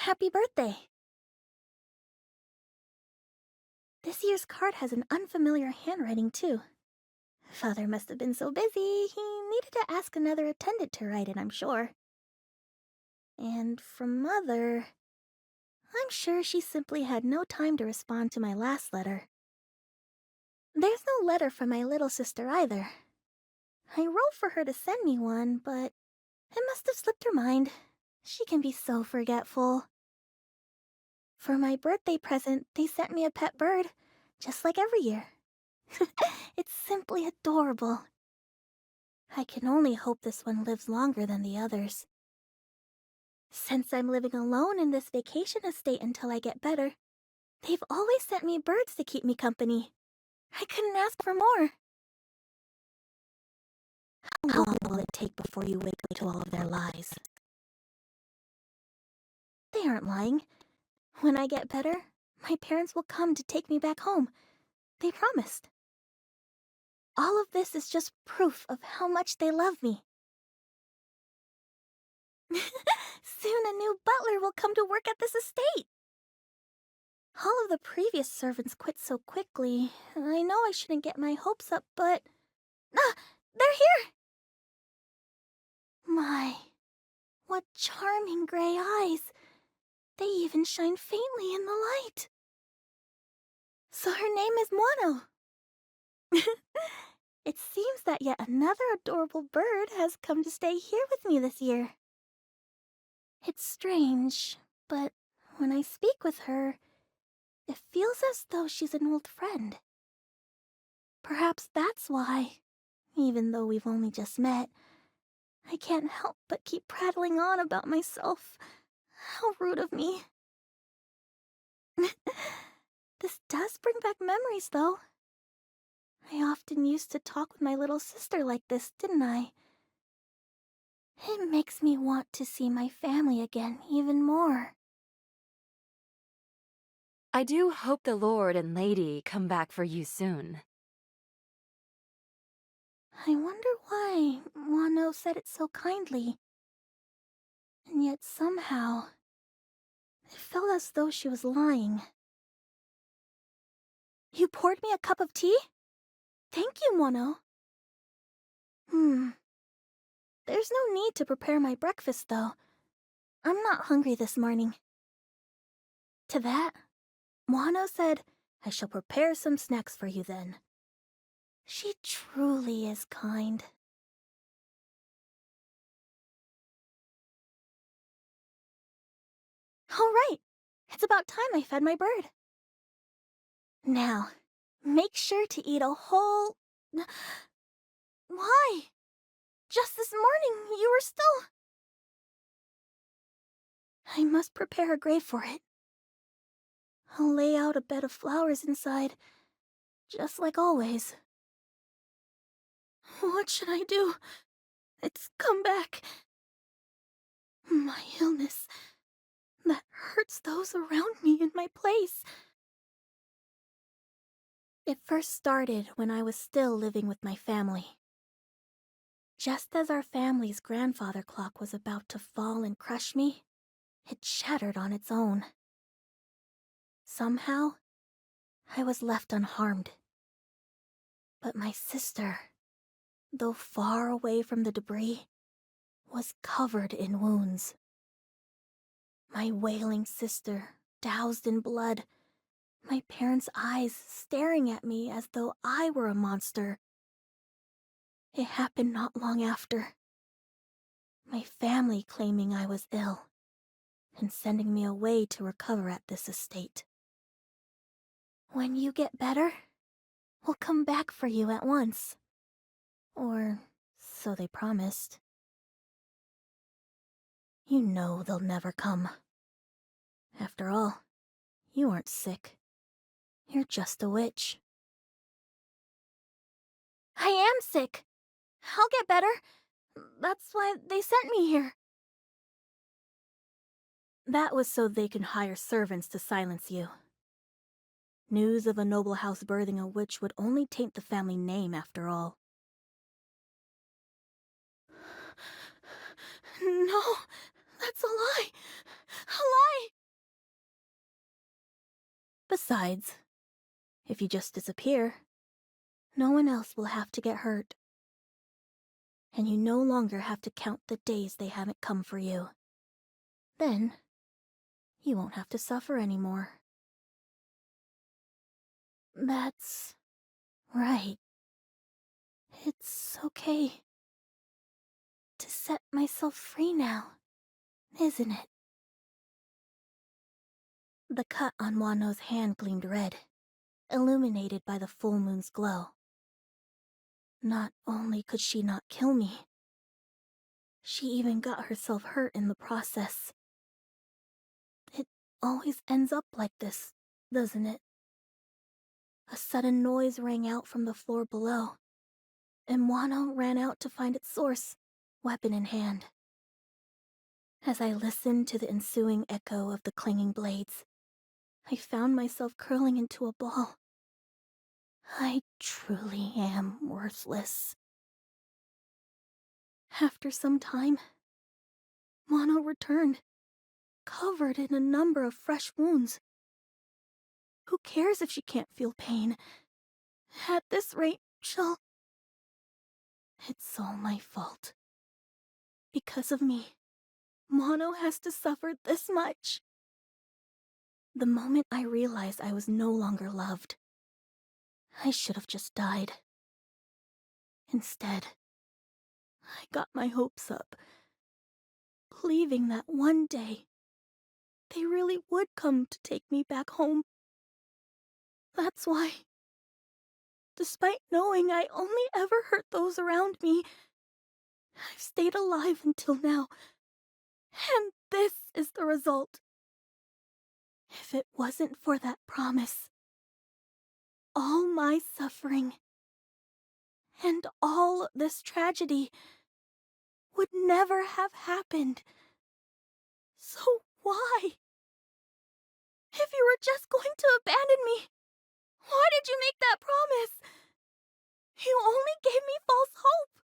Happy birthday! This year's card has an unfamiliar handwriting, too. Father must have been so busy, he needed to ask another attendant to write it, I'm sure. And from Mother, I'm sure she simply had no time to respond to my last letter. There's no letter from my little sister either. I wrote for her to send me one, but it must have slipped her mind. She can be so forgetful. For my birthday present, they sent me a pet bird, just like every year. It's simply adorable. I can only hope this one lives longer than the others. Since I'm living alone in this vacation estate until I get better, they've always sent me birds to keep me company. I couldn't ask for more. How long will it take before you wake up to all of their lies? They aren't lying. When I get better, my parents will come to take me back home. They promised. All of this is just proof of how much they love me. Soon a new butler will come to work at this estate. All of the previous servants quit so quickly. I know I shouldn't get my hopes up, but... Ah! They're here! My, what charming gray eyes. They even shine faintly in the light. So her name is Mono. It seems that yet another adorable bird has come to stay here with me this year. It's strange, but when I speak with her, it feels as though she's an old friend. Perhaps that's why, even though we've only just met, I can't help but keep prattling on about myself. How rude of me. This does bring back memories, though. I often used to talk with my little sister like this, didn't I? It makes me want to see my family again even more. I do hope the Lord and Lady come back for you soon. I wonder why Wano said it so kindly. And yet somehow, it felt as though she was lying. You poured me a cup of tea? Thank you, Wano. There's no need to prepare my breakfast, though. I'm not hungry this morning. To that, Wano said, I shall prepare some snacks for you then. She truly is kind. All right, it's about time I fed my bird. Now, make sure to eat a whole... Why? Just this morning, you were still... I must prepare a grave for it. I'll lay out a bed of flowers inside, just like always. What should I do? It's come back. My illness that hurts those around me in my place. It first started when I was still living with my family. Just as our family's grandfather clock was about to fall and crush me, it shattered on its own. Somehow, I was left unharmed. But my sister, though far away from the debris, was covered in wounds. My wailing sister, doused in blood, my parents' eyes staring at me as though I were a monster. It happened not long after. My family claiming I was ill and sending me away to recover at this estate. When you get better, we'll come back for you at once. Or so they promised. You know they'll never come. After all, you aren't sick. You're just a witch. I am sick. I'll get better. That's why they sent me here. That was so they can hire servants to silence you. News of a noble house birthing a witch would only taint the family name after all. No, that's a lie. A lie! Besides, if you just disappear, no one else will have to get hurt. And you no longer have to count the days they haven't come for you. Then, you won't have to suffer anymore. That's right. It's okay to set myself free now, isn't it? The cut on Wano's hand gleamed red, illuminated by the full moon's glow. Not only could she not kill me, she even got herself hurt in the process. It always ends up like this, doesn't it? A sudden noise rang out from the floor below, and Wano ran out to find its source, weapon in hand. As I listened to the ensuing echo of the clanging blades, I found myself curling into a ball. I truly am worthless. After some time, Wano returned, covered in a number of fresh wounds. Who cares if she can't feel pain? At this rate, she'll... It's all my fault. Because of me, Wano has to suffer this much. The moment I realized I was no longer loved, I should have just died. Instead, I got my hopes up, believing that one day they really would come to take me back home. That's why, despite knowing I only ever hurt those around me, I've stayed alive until now. And this is the result. If it wasn't for that promise, all my suffering and all this tragedy would never have happened. So why? If you were just going to abandon me, why did you make that promise? You only gave me false hope.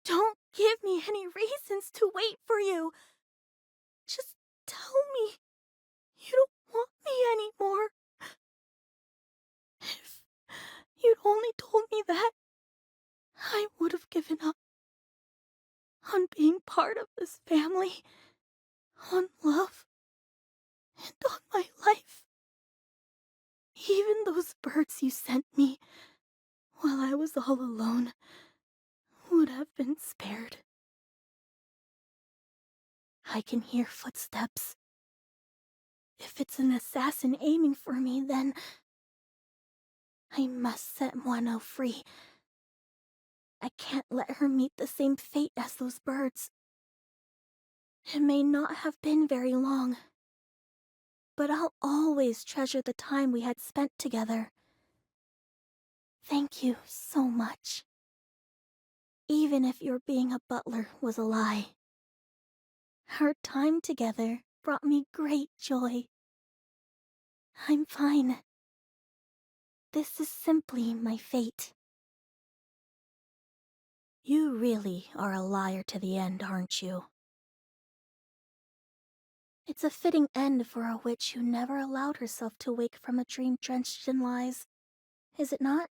Don't give me any reasons to wait for you. Just tell me you don't want me anymore. If you'd only told me that, I would have given up on being part of this family, on love, and on my life. Even those birds you sent me while I was all alone would have been spared. I can hear footsteps. If it's an assassin aiming for me, then I must set Moano free. I can't let her meet the same fate as those birds. It may not have been very long, but I'll always treasure the time we had spent together. Thank you so much. Even if your being a butler was a lie. Our time together brought me great joy. I'm fine. This is simply my fate. You really are a liar to the end, aren't you? It's a fitting end for a witch who never allowed herself to wake from a dream drenched in lies, is it not?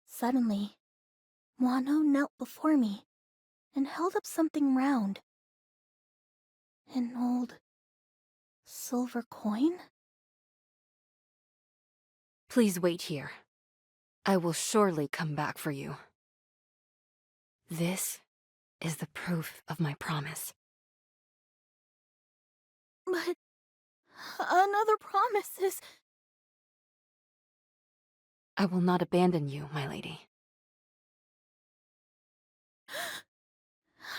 Suddenly, Wano knelt before me and held up something round. An old silver coin? Please wait here. I will surely come back for you. This is the proof of my promise. But another promise is... I will not abandon you, my lady.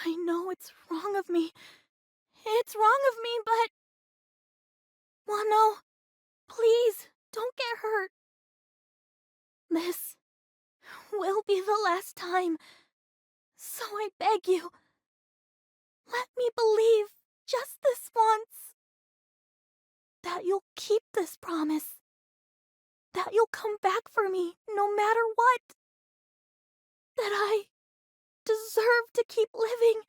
I know it's wrong of me. It's wrong of me, but... Wano, please, don't get hurt. This will be the last time. So I beg you, let me believe just this once that you'll keep this promise. That you'll come back for me no matter what. That I deserve to keep living.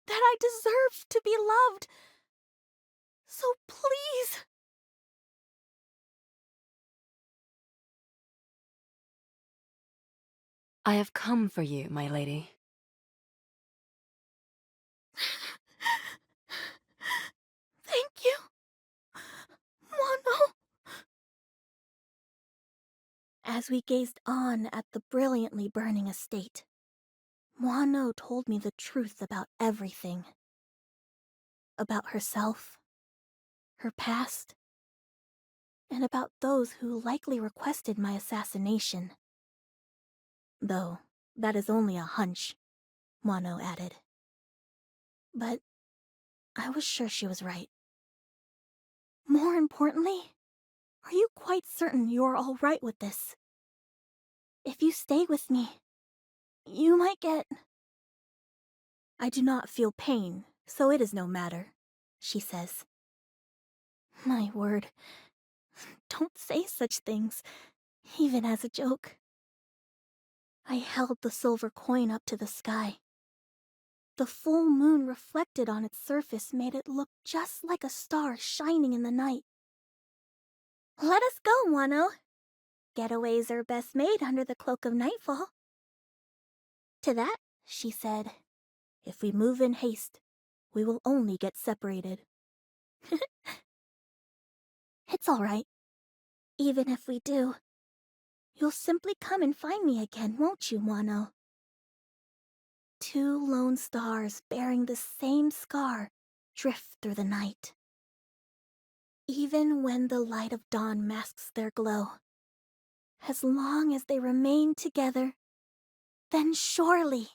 That I deserve to be loved. So please, I have come for you, my lady. Thank you, Mono. As we gazed on at the brilliantly burning estate, Mono told me the truth about everything. About herself, her past, and about those who likely requested my assassination. Though, that is only a hunch, Mono added. But I was sure she was right. More importantly, are you quite certain you're all right with this? If you stay with me, you might get... I do not feel pain, so it is no matter, she says. My word, don't say such things, even as a joke. I held the silver coin up to the sky. The full moon reflected on its surface made it look just like a star shining in the night. Let us go, Wano. Getaways are best made under the cloak of nightfall. To that, she said, if we move in haste, we will only get separated. It's all right. Even if we do, you'll simply come and find me again, won't you, Wano? Two lone stars bearing the same scar drift through the night. Even when the light of dawn masks their glow, as long as they remain together, then surely